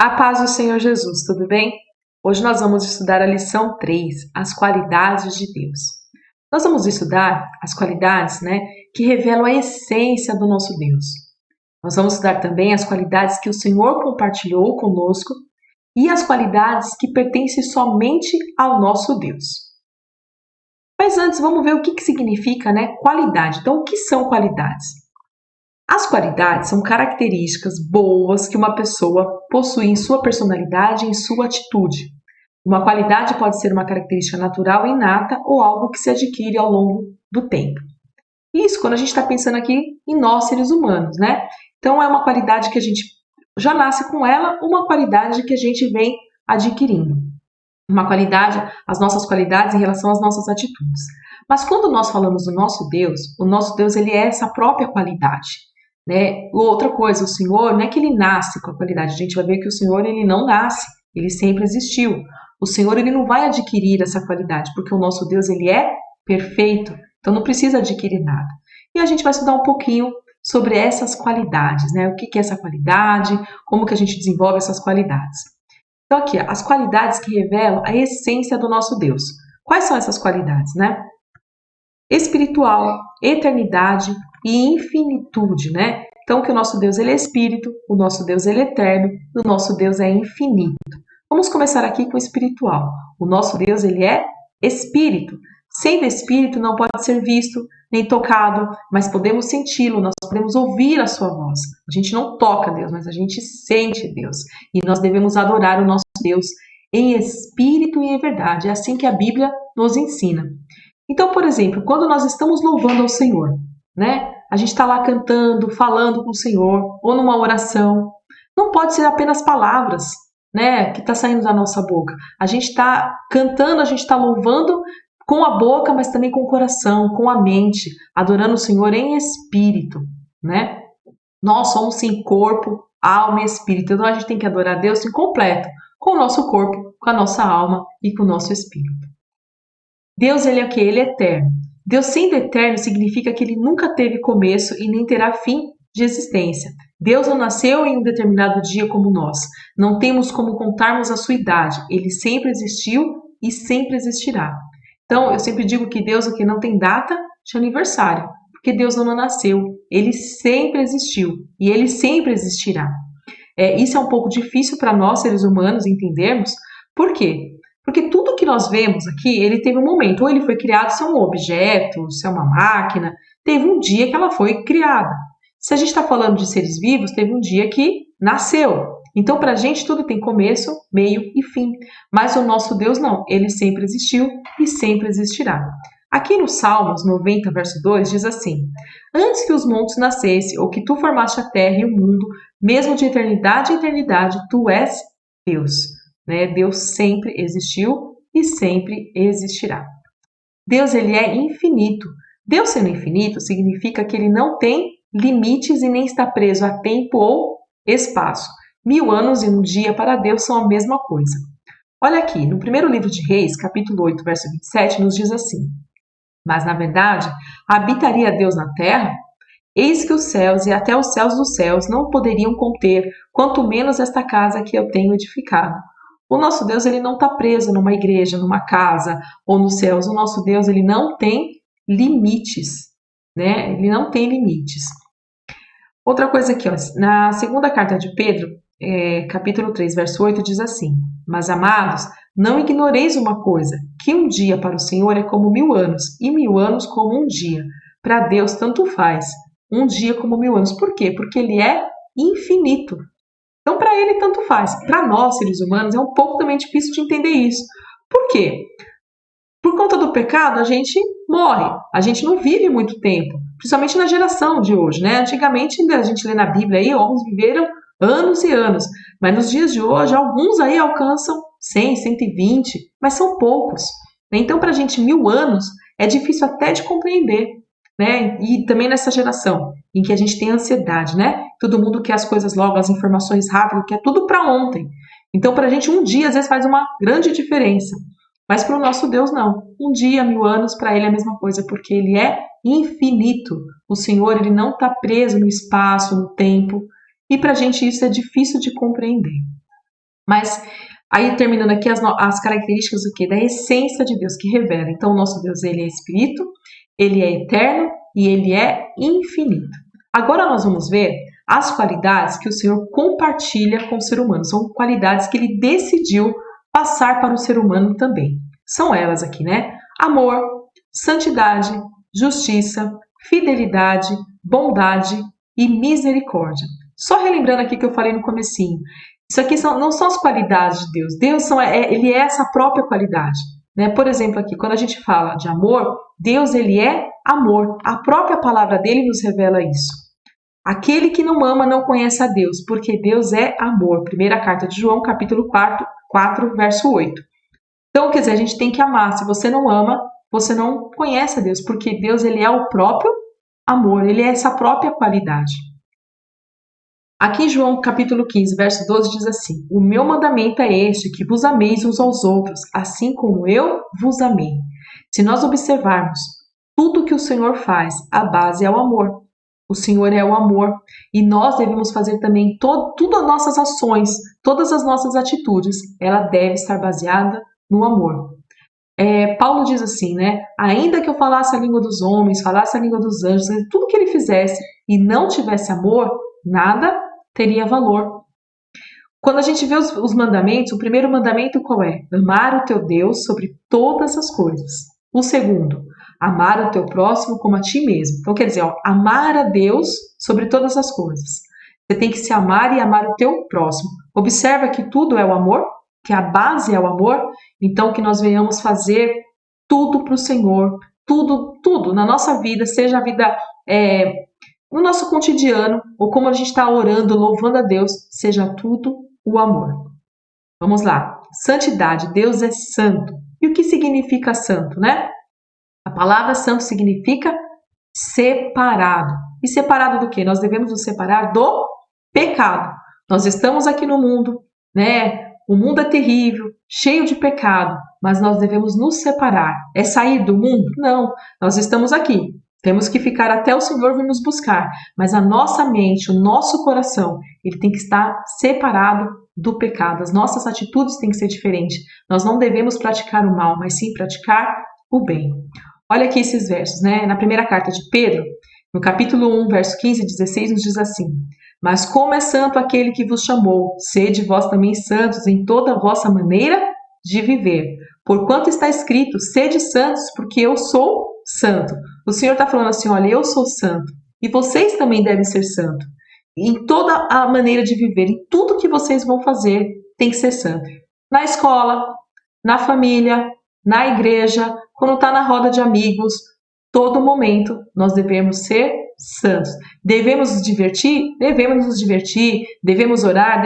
A paz do Senhor Jesus, tudo bem? Hoje nós vamos estudar a lição 3, as qualidades de Deus. Nós vamos estudar as qualidades, que revelam a essência do nosso Deus. Nós vamos estudar também as qualidades que o Senhor compartilhou conosco e as qualidades que pertencem somente ao nosso Deus. Mas antes, vamos ver o que significa, qualidade. Então, o que são qualidades? As qualidades são características boas que uma pessoa possui em sua personalidade e em sua atitude. Uma qualidade pode ser uma característica natural, inata ou algo que se adquire ao longo do tempo. Isso quando a gente está pensando aqui em nós, seres humanos, Então, é uma qualidade que a gente já nasce com ela, uma qualidade que a gente vem adquirindo. Uma qualidade, as nossas qualidades em relação às nossas atitudes. Mas quando nós falamos do nosso Deus, o nosso Deus ele é essa própria qualidade. Outra coisa, o Senhor não é que ele nasce com a qualidade, a gente vai ver que o Senhor ele não nasce, ele sempre existiu. O Senhor ele não vai adquirir essa qualidade, porque o nosso Deus ele é perfeito, então não precisa adquirir nada. E a gente vai estudar um pouquinho sobre essas qualidades, O que é essa qualidade, como que a gente desenvolve essas qualidades. Então aqui, as qualidades que revelam a essência do nosso Deus. Quais são essas qualidades, Espiritual, eternidade e infinitude, Então que o nosso Deus ele é espírito, o nosso Deus ele é eterno, e o nosso Deus é infinito. Vamos começar aqui com o espiritual. O nosso Deus ele é espírito. Sendo espírito não pode ser visto nem tocado, mas podemos senti-lo, nós podemos ouvir a sua voz. A gente não toca Deus, mas a gente sente Deus. E nós devemos adorar o nosso Deus em espírito e em verdade. É assim que a Bíblia nos ensina. Então, por exemplo, quando nós estamos louvando ao Senhor, A gente está lá cantando, falando com o Senhor, ou numa oração. Não pode ser apenas palavras, que está saindo da nossa boca. A gente está cantando, a gente está louvando com a boca, mas também com o coração, com a mente, adorando o Senhor em espírito, Nós somos sim corpo, alma e espírito. Então a gente tem que adorar a Deus em completo, com o nosso corpo, com a nossa alma e com o nosso espírito. Deus ele é o quê? Ele é eterno. Deus sendo eterno significa que ele nunca teve começo e nem terá fim de existência. Deus não nasceu em um determinado dia como nós. Não temos como contarmos a sua idade. Ele sempre existiu e sempre existirá. Então, eu sempre digo que Deus aqui não tem data de aniversário, porque Deus não nasceu. Ele sempre existiu e ele sempre existirá. Isso é um pouco difícil para nós, seres humanos, entendermos. Por quê? Porque tudo que nós vemos aqui, ele teve um momento, ou ele foi criado, se é um objeto, se é uma máquina, teve um dia que ela foi criada. Se a gente está falando de seres vivos, teve um dia que nasceu. Então, para a gente, tudo tem começo, meio e fim. Mas o nosso Deus não, ele sempre existiu e sempre existirá. Aqui no Salmos 90, verso 2, diz assim: Antes que os montes nascessem, ou que tu formaste a terra e o mundo, mesmo de eternidade em eternidade, tu és Deus. Deus sempre existiu e sempre existirá. Deus ele é infinito. Deus sendo infinito significa que ele não tem limites e nem está preso a tempo ou espaço. 1000 anos e um dia para Deus são a mesma coisa. Olha aqui, no primeiro livro de Reis, capítulo 8, verso 27, nos diz assim: Mas na verdade, habitaria Deus na terra? Eis que os céus e até os céus dos céus não poderiam conter, quanto menos esta casa que eu tenho edificado. O nosso Deus ele não está preso numa igreja, numa casa ou nos céus. O nosso Deus ele não tem limites, Ele não tem limites. Outra coisa aqui, na segunda carta de Pedro, capítulo 3, verso 8, diz assim: Mas amados, não ignoreis uma coisa, que um dia para o Senhor é como 1000 anos, e 1000 anos como um dia. Para Deus tanto faz, um dia como 1000 anos. Por quê? Porque ele é infinito. Então, para ele, tanto faz. Para nós, seres humanos, é um pouco também difícil de entender isso. Por quê? Por conta do pecado, a gente morre. A gente não vive muito tempo. Principalmente na geração de hoje, Antigamente, a gente lê na Bíblia aí, alguns viveram anos e anos. Mas nos dias de hoje, alguns aí alcançam 100, 120, mas são poucos. Então, para a gente, 1000 anos é difícil até de compreender. E também nessa geração em que a gente tem ansiedade, Todo mundo quer as coisas logo, as informações rápidas, quer tudo para ontem. Então, para a gente, um dia às vezes faz uma grande diferença. Mas para o nosso Deus, não. Um dia, 1000 anos, para ele é a mesma coisa, porque ele é infinito. O Senhor, ele não está preso no espaço, no tempo. E para a gente isso é difícil de compreender. Mas aí terminando aqui as características do quê? Da essência de Deus que revela. Então o nosso Deus, ele é espírito, ele é eterno e ele é infinito. Agora nós vamos ver as qualidades que o Senhor compartilha com o ser humano. São qualidades que ele decidiu passar para o ser humano também. São elas aqui, né? Amor, santidade, justiça, fidelidade, bondade e misericórdia. Só relembrando aqui que eu falei no comecinho. Isso aqui não são as qualidades de Deus. Deus ele é essa própria qualidade. Né? Por exemplo, aqui, quando a gente fala de amor, Deus ele é amor. A própria palavra dele nos revela isso. Aquele que não ama não conhece a Deus, porque Deus é amor. Primeira carta de João, capítulo 4, verso 8. Então, quer dizer, a gente tem que amar. Se você não ama, você não conhece a Deus, porque Deus ele é o próprio amor, ele é essa própria qualidade. Aqui em João capítulo 15, verso 12 diz assim: O meu mandamento é este, que vos ameis uns aos outros, assim como eu vos amei. Se nós observarmos tudo que o Senhor faz, a base é o amor. O Senhor é o amor e nós devemos fazer também tudo as nossas ações, todas as nossas atitudes, ela deve estar baseada no amor. Paulo diz assim, né? Ainda que eu falasse a língua dos homens, falasse a língua dos anjos, tudo que ele fizesse e não tivesse amor, nada teria valor. Quando a gente vê os mandamentos, o primeiro mandamento qual é? Amar o teu Deus sobre todas as coisas. O segundo, amar o teu próximo como a ti mesmo. Então quer dizer, amar a Deus sobre todas as coisas. Você tem que se amar e amar o teu próximo. Observa que tudo é o amor, que a base é o amor, então que nós venhamos fazer tudo para o Senhor, tudo na nossa vida, seja a vida no nosso cotidiano, ou como a gente está orando, louvando a Deus, seja tudo o amor. Vamos lá. Santidade. Deus é santo. E o que significa santo, né? A palavra santo significa separado. E separado do quê? Nós devemos nos separar do pecado. Nós estamos aqui no mundo, né? O mundo é terrível, cheio de pecado, mas nós devemos nos separar. É sair do mundo? Não. Nós estamos aqui. Temos que ficar até o Senhor vir nos buscar, mas a nossa mente, o nosso coração, ele tem que estar separado do pecado. As nossas atitudes têm que ser diferentes. Nós não devemos praticar o mal, mas sim praticar o bem. Olha aqui esses versos, né? Na primeira carta de Pedro, no capítulo 1, verso 15 e 16, nos diz assim: Mas como é santo aquele que vos chamou, sede vós também santos em toda a vossa maneira de viver. Porquanto está escrito, sede santos, porque eu sou santo. O Senhor está falando assim, olha, eu sou santo e vocês também devem ser santos. Em toda a maneira de viver, em tudo que vocês vão fazer, tem que ser santo. Na escola, na família, na igreja, quando está na roda de amigos, todo momento nós devemos ser santos. Devemos nos divertir? Devemos nos divertir. Devemos orar?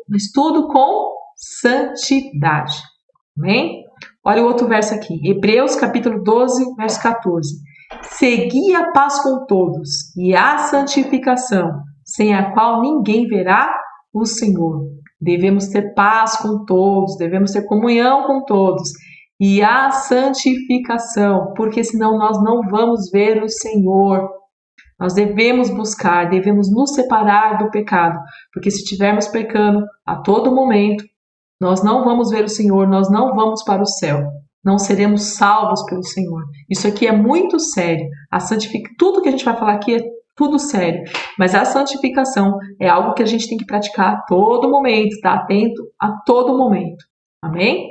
Mas tudo com santidade. Amém? Olha o outro verso aqui, Hebreus capítulo 12, verso 14. Segui a paz com todos e a santificação, sem a qual ninguém verá o Senhor. Devemos ter paz com todos, devemos ter comunhão com todos e a santificação, porque senão nós não vamos ver o Senhor. Nós devemos buscar, devemos nos separar do pecado, porque se estivermos pecando a todo momento, nós não vamos ver o Senhor, nós não vamos para o céu. Não seremos salvos pelo Senhor. Isso aqui é muito sério. Tudo que a gente vai falar aqui é tudo sério. Mas a santificação é algo que a gente tem que praticar a todo momento, estar atento a todo momento. Amém?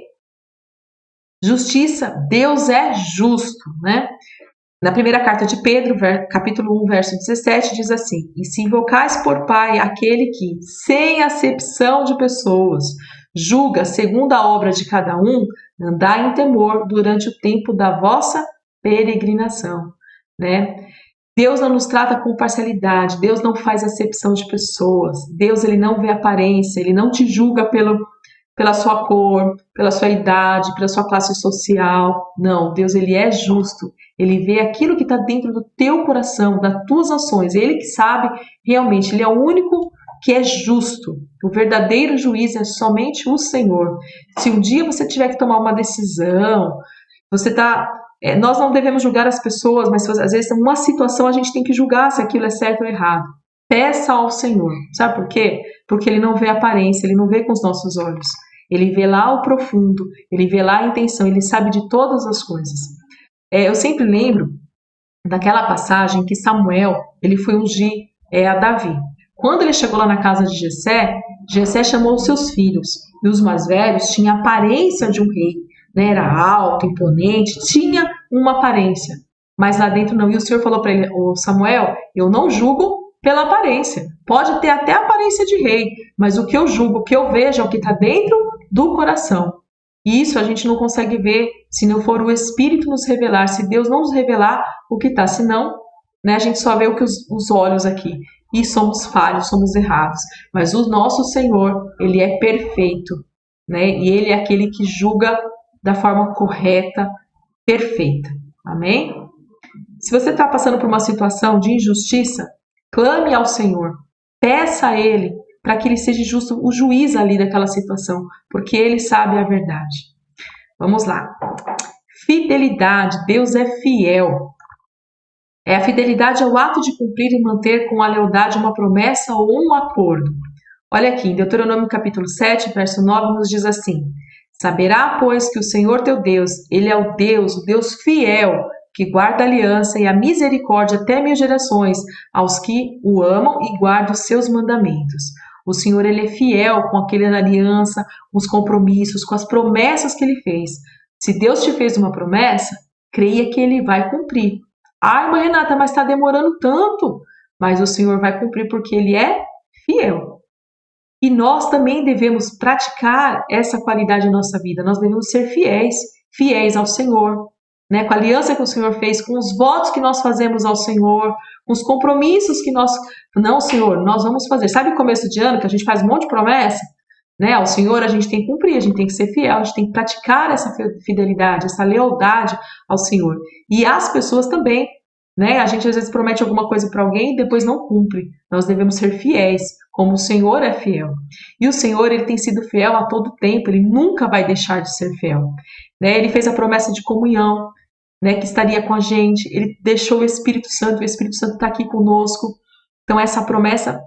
Justiça, Deus é justo, né? Na primeira carta de Pedro, capítulo 1, verso 17, diz assim: E se invocais por Pai aquele que, sem acepção de pessoas, julga segundo a obra de cada um, andai em temor durante o tempo da vossa peregrinação, né? Deus não nos trata com parcialidade, Deus não faz acepção de pessoas, Deus ele não vê aparência, ele não te julga pela sua cor, pela sua idade, pela sua classe social. Não, Deus ele é justo. Ele vê aquilo que está dentro do teu coração, das tuas ações. Ele que sabe realmente, ele é o único que é justo. O verdadeiro juiz é somente o Senhor. Se um dia você tiver que tomar uma decisão, nós não devemos julgar as pessoas, mas às vezes uma situação a gente tem que julgar se aquilo é certo ou errado. Peça ao Senhor. Sabe por quê? porque ele não vê a aparência, ele não vê com os nossos olhos. Ele vê lá o profundo, ele vê lá a intenção, ele sabe de todas as coisas. Eu sempre lembro daquela passagem que Samuel, ele foi ungir a Davi. Quando ele chegou lá na casa de Jessé, Jessé chamou os seus filhos, e os mais velhos tinham a aparência de um rei, né? Era alto, imponente, tinha uma aparência, mas lá dentro não. E o Senhor falou para ele: "Ô Samuel, eu não julgo pela aparência, pode ter até a aparência de rei, mas o que eu julgo, o que eu vejo é o que está dentro do coração." E isso a gente não consegue ver se não for o Espírito nos revelar, se Deus não nos revelar o que está, senão, né, a gente só vê o que os olhos aqui. E somos falhos, somos errados. Mas o nosso Senhor, ele é perfeito, né? E ele é aquele que julga da forma correta, perfeita. Amém? Se você está passando por uma situação de injustiça, clame ao Senhor. Peça a Ele para que Ele seja justo, o juiz ali daquela situação, porque Ele sabe a verdade. Vamos lá. Fidelidade. Deus é fiel. A fidelidade é o ato de cumprir e manter com a lealdade uma promessa ou um acordo. Olha aqui, em Deuteronômio capítulo 7, verso 9, nos diz assim: "Saberá, pois, que o Senhor teu Deus, Ele é o Deus fiel, que guarda a aliança e a misericórdia até 1000 gerações, aos que o amam e guardam os seus mandamentos." O Senhor, Ele é fiel com aquela aliança, com os compromissos, com as promessas que Ele fez. Se Deus te fez uma promessa, creia que Ele vai cumprir. "Ah, irmã Renata, mas está demorando tanto." Mas o Senhor vai cumprir porque Ele é fiel. E nós também devemos praticar essa qualidade em nossa vida. Nós devemos ser fiéis, fiéis ao Senhor, né? Com a aliança que o Senhor fez, com os votos que nós fazemos ao Senhor, com os compromissos que nós... Não, Senhor, nós vamos fazer. Sabe, começo de ano, que a gente faz um monte de promessa? Né? Ao Senhor a gente tem que cumprir, a gente tem que ser fiel, a gente tem que praticar essa fidelidade, essa lealdade ao Senhor. E as pessoas também, né? A gente às vezes promete alguma coisa para alguém e depois não cumpre. Nós devemos ser fiéis, como o Senhor é fiel. E o Senhor, Ele tem sido fiel a todo tempo, Ele nunca vai deixar de ser fiel. Né? Ele fez a promessa de comunhão, né? Que estaria com a gente, Ele deixou o Espírito Santo está aqui conosco. Então essa promessa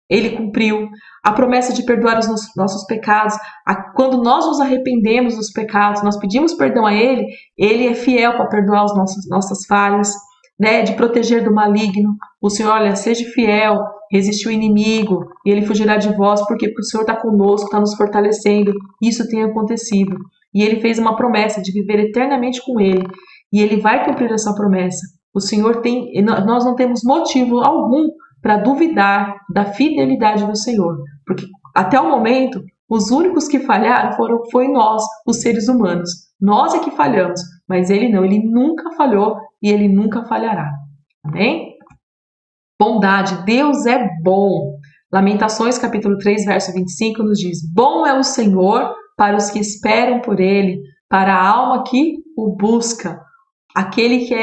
Ele cumpriu. A promessa de perdoar os nossos pecados. Quando nós nos arrependemos dos pecados, nós pedimos perdão a Ele, Ele é fiel para perdoar as nossas falhas, né? De proteger do maligno. O Senhor, olha, seja fiel, resiste o inimigo, e ele fugirá de vós. Por quê? Porque o Senhor está conosco, está nos fortalecendo. Isso tem acontecido. E Ele fez uma promessa de viver eternamente com Ele. E Ele vai cumprir essa promessa. O Senhor nós não temos motivo algum para duvidar da fidelidade do Senhor, porque até o momento os únicos que falharam foi nós, os seres humanos. Nós é que falhamos, mas Ele não, Ele nunca falhou e Ele nunca falhará. Amém? Bondade, Deus é bom. Lamentações capítulo 3, verso 25 nos diz: "Bom é o Senhor para os que esperam por Ele, para a alma que o busca." Aquele que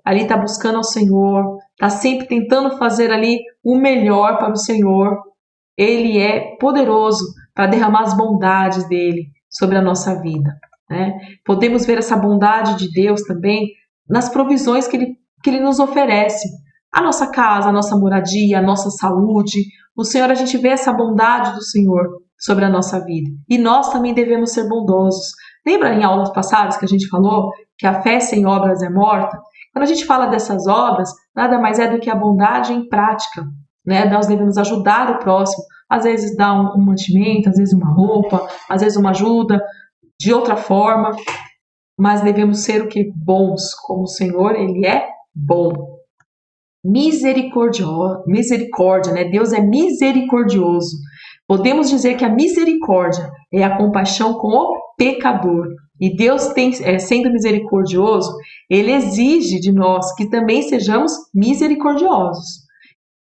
ali está buscando ao Senhor, está sempre tentando fazer ali o melhor para o Senhor, Ele é poderoso para derramar as bondades dEle sobre a nossa vida, né? Podemos ver essa bondade de Deus também nas provisões que Ele nos oferece. A nossa casa, a nossa moradia, a nossa saúde. O Senhor, a gente vê essa bondade do Senhor sobre a nossa vida. E nós também devemos ser bondosos. Lembra em aulas passadas que a gente falou que a fé sem obras é morta? Quando a gente fala dessas obras, nada mais é do que a bondade em prática, né? Nós devemos ajudar o próximo, às vezes dar um mantimento, às vezes uma roupa, às vezes uma ajuda de outra forma, mas devemos ser o que? Bons, como o Senhor, Ele é bom. Misericórdia, né? Deus é misericordioso. Podemos dizer que a misericórdia é a compaixão com o pecador. E Deus, sendo misericordioso, Ele exige de nós que também sejamos misericordiosos.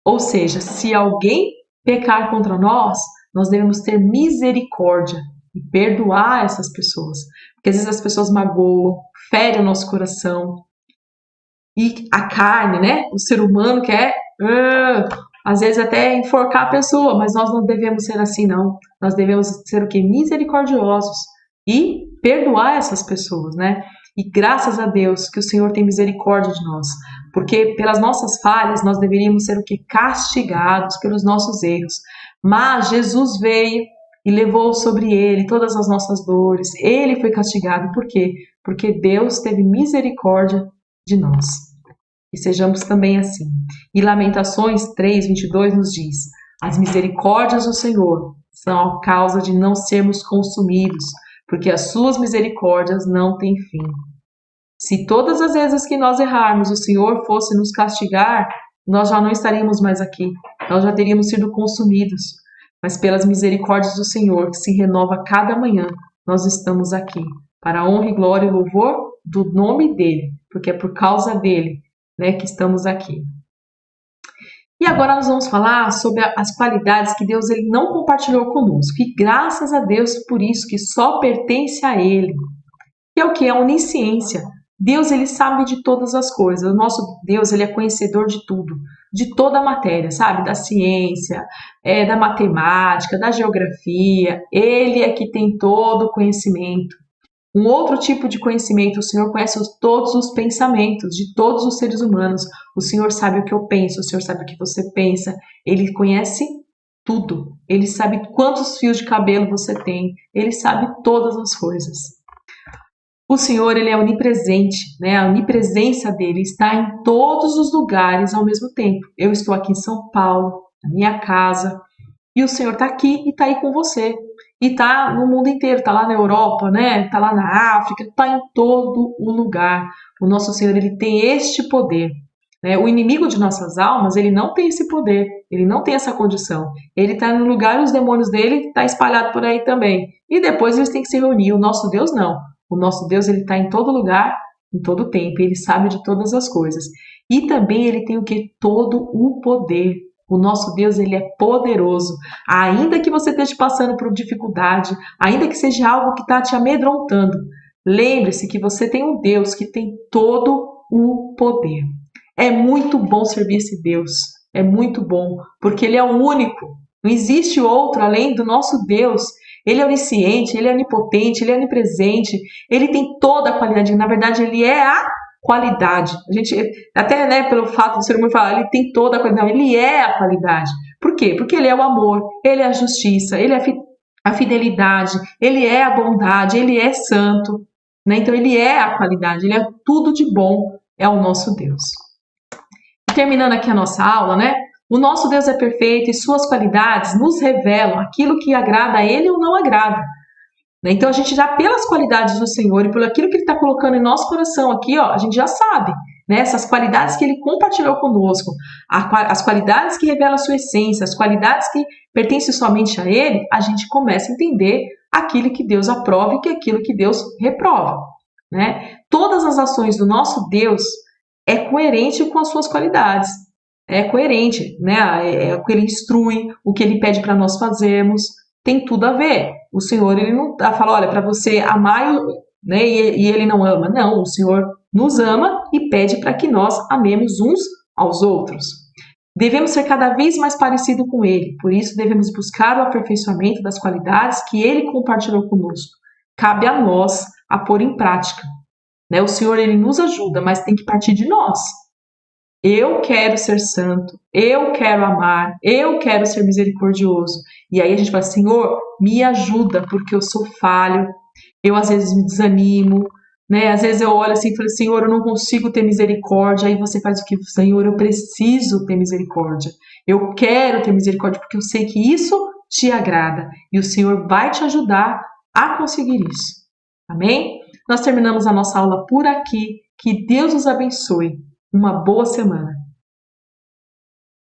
Ou seja, se alguém pecar contra nós, nós devemos ter misericórdia e perdoar essas pessoas. Porque às vezes as pessoas magoam, ferem o nosso coração. E a carne, né? O ser humano quer, às vezes até enforcar a pessoa, mas nós não devemos ser assim, não. Nós devemos ser o quê? Misericordiosos e perdoar essas pessoas, né? E graças a Deus que o Senhor tem misericórdia de nós, porque pelas nossas falhas nós deveríamos ser o quê? Castigados pelos nossos erros. Mas Jesus veio e levou sobre ele todas as nossas dores. Ele foi castigado. Por quê? Porque Deus teve misericórdia de nós. E sejamos também assim. E Lamentações 3:22 nos diz: as misericórdias do Senhor são a causa de não sermos consumidos, porque as suas misericórdias não têm fim. Se todas as vezes que nós errarmos o Senhor fosse nos castigar, nós já não estaríamos mais aqui. Nós já teríamos sido consumidos. Mas pelas misericórdias do Senhor, que se renova cada manhã, nós estamos aqui. Para a honra e glória e louvor do nome dele, porque é por causa dele, né, que estamos aqui. E agora nós vamos falar sobre as qualidades que Deus ele não compartilhou conosco. E graças a Deus por isso, que só pertence a Ele. Que é o que? A onisciência. Deus ele sabe de todas as coisas. O nosso Deus ele é conhecedor de tudo, de toda a matéria, sabe? Da ciência, da matemática, da geografia. Ele é que tem todo o conhecimento. Um outro tipo de conhecimento, o Senhor conhece todos os pensamentos de todos os seres humanos. O Senhor sabe o que eu penso, o Senhor sabe o que você pensa. Ele conhece tudo. Ele sabe quantos fios de cabelo você tem. Ele sabe todas as coisas. O Senhor, ele é onipresente, né? A onipresença dele está em todos os lugares ao mesmo tempo. Eu estou aqui em São Paulo, na minha casa, e o Senhor está aqui e está aí com você. E está no mundo inteiro, está lá na Europa, né? Está lá na África, está em todo o lugar. O nosso Senhor, ele tem este poder. Né? O inimigo de nossas almas, ele não tem esse poder, ele não tem essa condição. Ele está no lugar e os demônios dele estão espalhados por aí também. E depois eles têm que se reunir. O nosso Deus não. O nosso Deus, ele está em todo lugar, em todo tempo. Ele sabe de todas as coisas. E também ele tem o que? Todo o poder. O nosso Deus, ele é poderoso. Ainda que você esteja passando por dificuldade, ainda que seja algo que está te amedrontando, lembre-se que você tem um Deus que tem todo o poder. É muito bom servir esse Deus. É muito bom, porque ele é o único. Não existe outro além do nosso Deus. Ele é onisciente, ele é onipotente, ele é onipresente, ele tem toda a qualidade. Na verdade, ele é a qualidade. A gente, até né, pelo fato do ser humano falar, ele tem toda a qualidade, ele é a qualidade. Por quê? Porque ele é o amor, ele é a justiça, ele é a fidelidade, ele é a bondade, ele é santo. Né? Então, ele é a qualidade, ele é tudo de bom, é o nosso Deus. Terminando aqui a nossa aula, né? O nosso Deus é perfeito e suas qualidades nos revelam aquilo que agrada a Ele ou não agrada. Então, a gente já, pelas qualidades do Senhor e por aquilo que Ele está colocando em nosso coração aqui, ó, a gente já sabe, né? Essas qualidades que Ele compartilhou conosco, as qualidades que revelam a sua essência, as qualidades que pertencem somente a Ele, a gente começa a entender aquilo que Deus aprova e aquilo que Deus reprova, né? Todas as ações do nosso Deus é coerente com as suas qualidades. É coerente, né? É o que ele instrui, o que ele pede para nós fazermos, tem tudo a ver. O Senhor, ele não fala, olha, para você amar, né? E ele não ama. Não, o Senhor nos ama e pede para que nós amemos uns aos outros. Devemos ser cada vez mais parecidos com ele, por isso devemos buscar o aperfeiçoamento das qualidades que ele compartilhou conosco. Cabe a nós a pôr em prática. Né? O Senhor, ele nos ajuda, mas tem que partir de nós. Eu quero ser santo, eu quero amar, eu quero ser misericordioso. E aí a gente fala, Senhor, me ajuda, porque eu sou falho, eu às vezes me desanimo, né? Às vezes eu olho assim e falo, Senhor, eu não consigo ter misericórdia. Aí você faz o que? Senhor, eu preciso ter misericórdia. Eu quero ter misericórdia, porque eu sei que isso te agrada. E o Senhor vai te ajudar a conseguir isso. Amém? Nós terminamos a nossa aula por aqui. Que Deus nos abençoe. Uma boa semana.